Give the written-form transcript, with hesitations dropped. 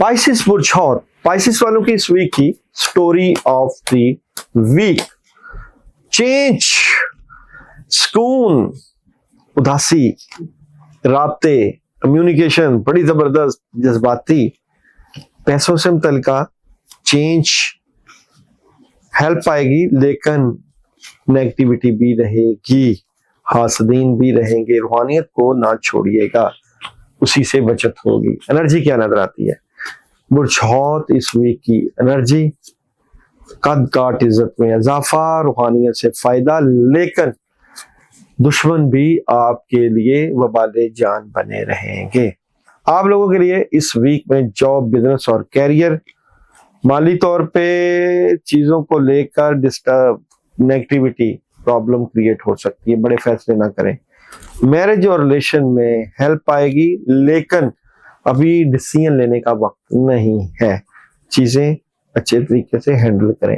Pisces बुर्छौत, Pisces वालों की इस वीक की story of the week, change, सुकून, उदासी, राब्ते, कम्युनिकेशन बड़ी जबरदस्त, जज्बाती, पैसों से मुतल्लिका चेंज, हेल्प आएगी लेकिन नेगेटिविटी भी रहेगी, हासदीन भी रहेंगे। रूहानियत को ना छोड़िएगा, उसी से बचत होगी। एनर्जी क्या नजर आती है? बुर्छौत इस वीक की एनर्जी, कद काट इज्जत में इजाफा, रूहानियत से फायदा, लेकिन दुश्मन भी आपके लिए वबाले जान बने रहेंगे। आप लोगों के लिए इस वीक में जॉब, बिजनेस और कैरियर, माली तौर पे चीजों को लेकर डिस्टर्ब, नेगेटिविटी, प्रॉब्लम क्रिएट हो सकती है, बड़े फैसले ना करें। मैरिज और रिलेशन में हेल्प आएगी लेकिन अभी डिसीजन लेने का वक्त नहीं है, चीजें अच्छे तरीके से हैंडल करें।